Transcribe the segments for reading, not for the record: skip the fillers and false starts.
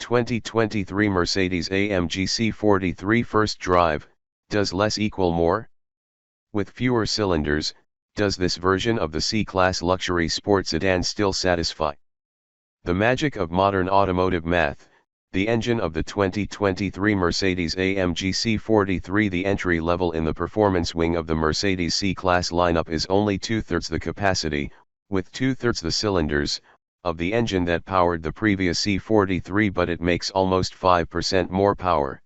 2023 Mercedes-AMG C43 first drive, does less equal more? With fewer cylinders, does this version of the C-Class luxury sport sedan still satisfy? The magic of modern automotive math, the engine of the 2023 Mercedes-AMG C43. The entry level in the performance wing of the Mercedes C-Class lineup is only 2/3 the capacity, with 2/3 the cylinders, of the engine that powered the previous C43, but it makes almost 5% more power.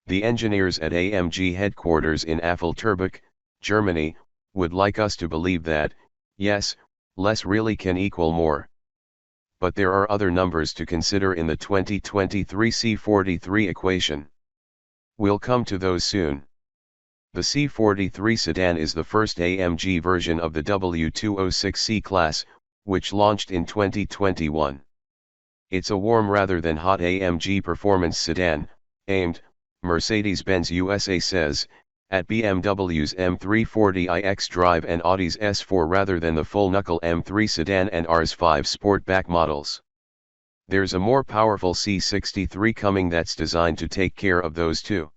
The engineers at AMG headquarters in Affelturbeck, Germany, would like us to believe that, yes, less really can equal more. But there are other numbers to consider in the 2023 C43 equation. We'll come to those soon. The C43 sedan is the first AMG version of the W206 C-Class, which launched in 2021. It's a warm rather than hot AMG performance sedan, aimed, Mercedes-Benz USA says, at BMW's M340i xDrive and Audi's S4 rather than the full-knuckle M3 sedan and RS5 Sportback models. There's a more powerful C63 coming that's designed to take care of those too.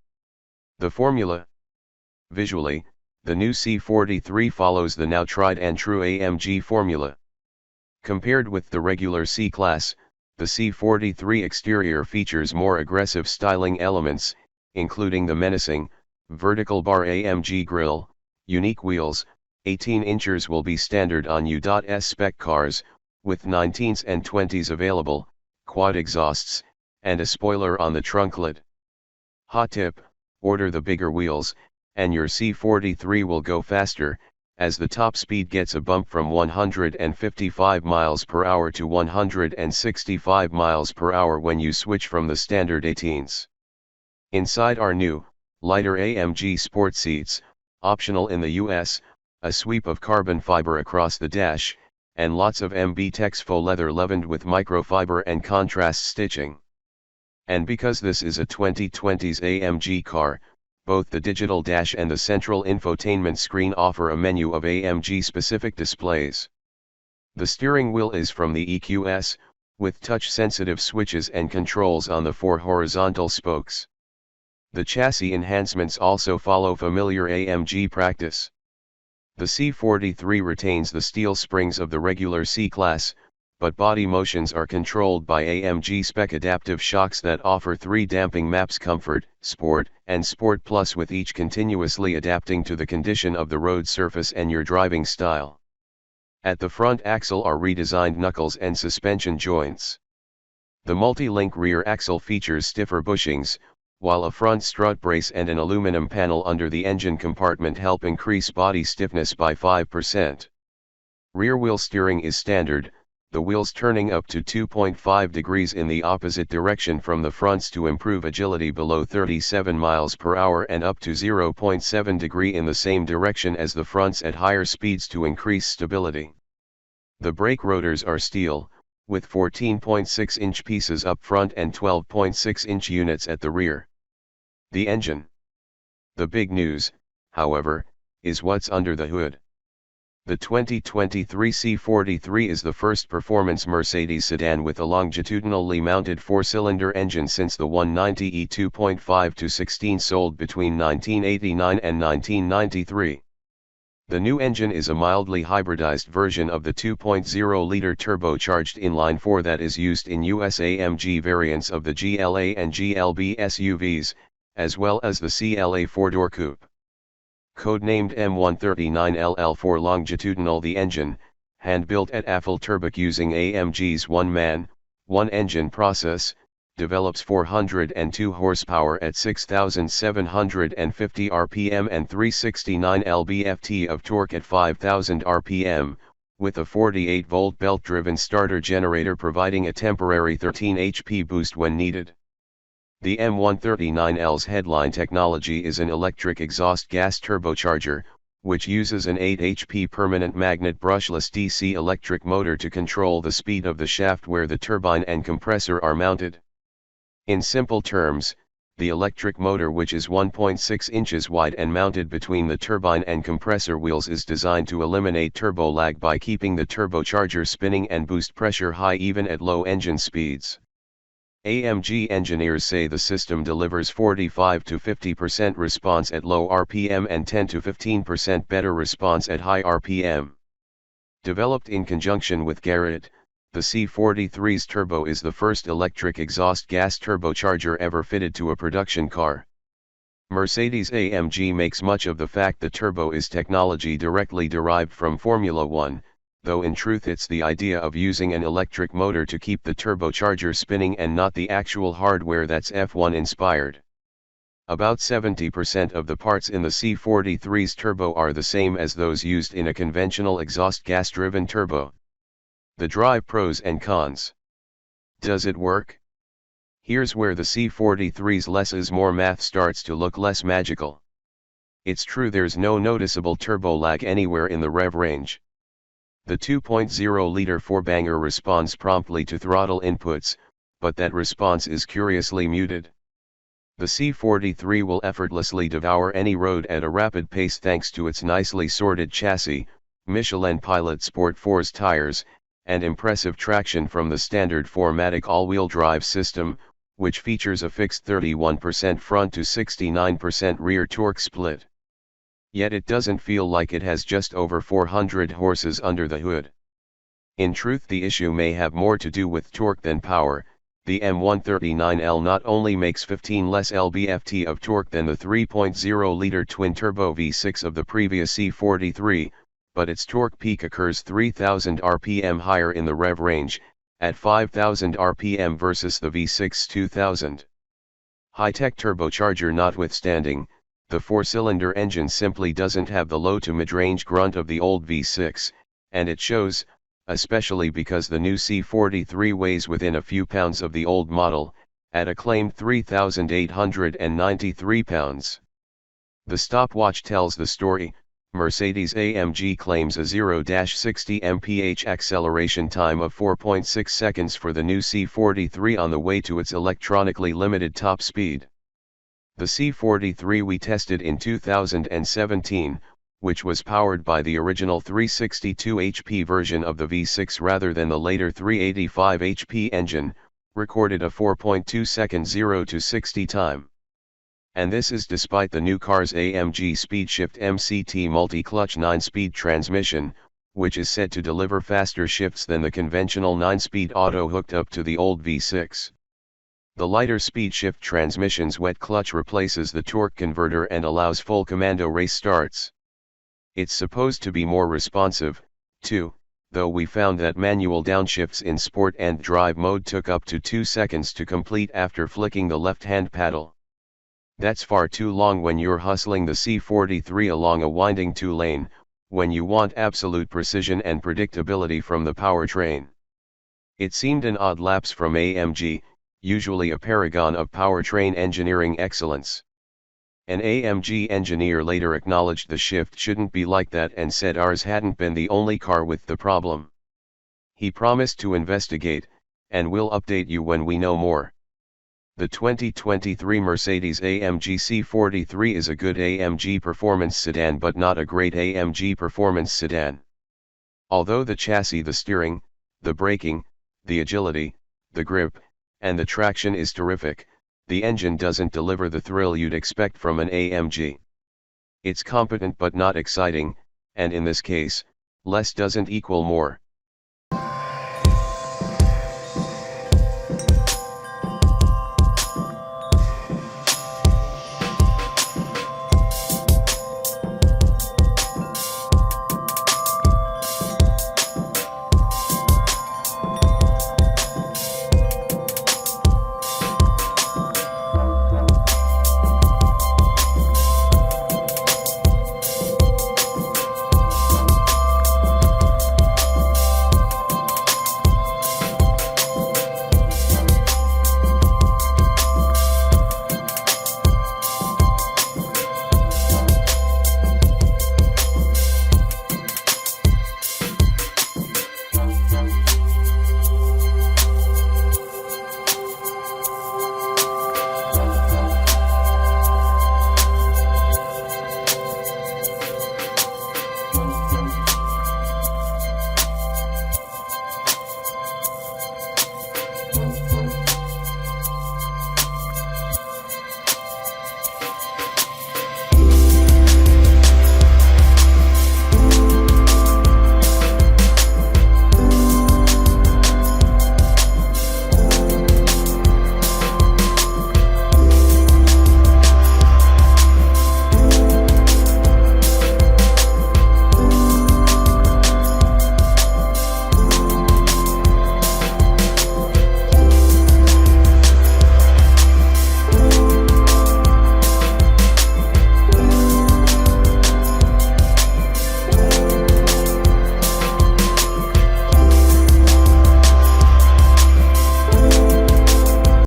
The formula. Visually, the new C43 follows the now tried and true AMG formula. Compared with the regular C-Class, the C43 exterior features more aggressive styling elements, including the menacing, vertical bar AMG grille, unique wheels. 18 inches will be standard on U.S spec cars, with 19s and 20s available, quad exhausts, and a spoiler on the trunk lid. Hot tip, order the bigger wheels, and your C43 will go faster, as the top speed gets a bump from 155 miles per hour to 165 miles per hour when you switch from the standard 18s. Inside are new, lighter AMG sport seats, optional in the US, a sweep of carbon fiber across the dash, and lots of MB-Tex faux leather leavened with microfiber and contrast stitching. And because this is a 2020s AMG car, both the digital dash and the central infotainment screen offer a menu of AMG-specific displays. The steering wheel is from the EQS, with touch-sensitive switches and controls on the 4 horizontal spokes. The chassis enhancements also follow familiar AMG practice. The C43 retains the steel springs of the regular C-Class, but body motions are controlled by AMG spec adaptive shocks that offer 3 damping maps: Comfort, Sport, and Sport Plus, with each continuously adapting to the condition of the road surface and your driving style. At the front axle are redesigned knuckles and suspension joints. The multi-link rear axle features stiffer bushings, while a front strut brace and an aluminum panel under the engine compartment help increase body stiffness by 5%. Rear wheel steering is standard, the wheels turning up to 2.5 degrees in the opposite direction from the fronts to improve agility below 37 miles per hour, and up to 0.7 degree in the same direction as the fronts at higher speeds to increase stability. The brake rotors are steel, with 14.6-inch pieces up front and 12.6-inch units at the rear. The engine. The big news, however, is what's under the hood. The 2023 C43 is the first performance Mercedes sedan with a longitudinally mounted 4-cylinder engine since the 190e 2.5-16 sold between 1989 and 1993. The new engine is a mildly hybridized version of the 2.0-liter turbocharged inline-4 that is used in US AMG variants of the GLA and GLB SUVs, as well as the CLA 4-door coupe. Codenamed M139LL4 longitudinal, the engine, hand-built at Affelturbeck using AMG's one-man, one-engine process, develops 402 horsepower at 6,750 rpm and 369 lb-ft of torque at 5,000 rpm, with a 48-volt belt-driven starter generator providing a temporary 13 HP boost when needed. The M139L's headline technology is an electric exhaust gas turbocharger, which uses an 8 HP permanent magnet brushless DC electric motor to control the speed of the shaft where the turbine and compressor are mounted. In simple terms, the electric motor, which is 1.6 inches wide and mounted between the turbine and compressor wheels, is designed to eliminate turbo lag by keeping the turbocharger spinning and boost pressure high even at low engine speeds. AMG engineers say the system delivers 45 to 50% response at low RPM and 10 to 15% better response at high RPM. Developed in conjunction with Garrett, the C43's turbo is the first electric exhaust gas turbocharger ever fitted to a production car. Mercedes-AMG makes much of the fact the turbo is technology directly derived from Formula One, though in truth it's the idea of using an electric motor to keep the turbocharger spinning and not the actual hardware that's F1 inspired. About 70% of the parts in the C43's turbo are the same as those used in a conventional exhaust gas-driven turbo. The drive pros and cons. Does it work? Here's where the C43's less is more math starts to look less magical. It's true there's no noticeable turbo lag anywhere in the rev range. The 2.0-liter four-banger responds promptly to throttle inputs, but that response is curiously muted. The C43 will effortlessly devour any road at a rapid pace thanks to its nicely sorted chassis, Michelin Pilot Sport 4's tires, and impressive traction from the standard 4matic all-wheel drive system, which features a fixed 31% front to 69% rear torque split. Yet it doesn't feel like it has just over 400 horses under the hood. In truth, the issue may have more to do with torque than power. The M139L not only makes 15 less lb-ft of torque than the 3.0-liter twin-turbo V6 of the previous C43, but its torque peak occurs 3,000 rpm higher in the rev range, at 5,000 rpm versus the V6 2000. High-tech turbocharger notwithstanding, the four-cylinder engine simply doesn't have the low to mid-range grunt of the old V6, and it shows, especially because the new C43 weighs within a few pounds of the old model, at a claimed 3,893 pounds. The stopwatch tells the story. Mercedes-AMG claims a 0-60 mph acceleration time of 4.6 seconds for the new C43 on the way to its electronically limited top speed. The C43 we tested in 2017, which was powered by the original 362 HP version of the V6 rather than the later 385 HP engine, recorded a 4.2 second 0-60 time. And this is despite the new car's AMG SpeedShift MCT multi-clutch 9-speed transmission, which is said to deliver faster shifts than the conventional 9-speed auto hooked up to the old V6. The lighter SpeedShift transmission's wet clutch replaces the torque converter and allows full commando race starts. It's supposed to be more responsive, too, though we found that manual downshifts in sport and drive mode took up to 2 seconds to complete after flicking the left-hand paddle. That's far too long when you're hustling the C43 along a winding two-lane, when you want absolute precision and predictability from the powertrain. It seemed an odd lapse from AMG, usually a paragon of powertrain engineering excellence. An AMG engineer later acknowledged the shift shouldn't be like that and said ours hadn't been the only car with the problem. He promised to investigate, and we'll update you when we know more. The 2023 Mercedes-AMG C43 is a good AMG performance sedan but not a great AMG performance sedan. Although the chassis, the steering, the braking, the agility, the grip, and the traction is terrific, the engine doesn't deliver the thrill you'd expect from an AMG. It's competent but not exciting, and in this case, less doesn't equal more.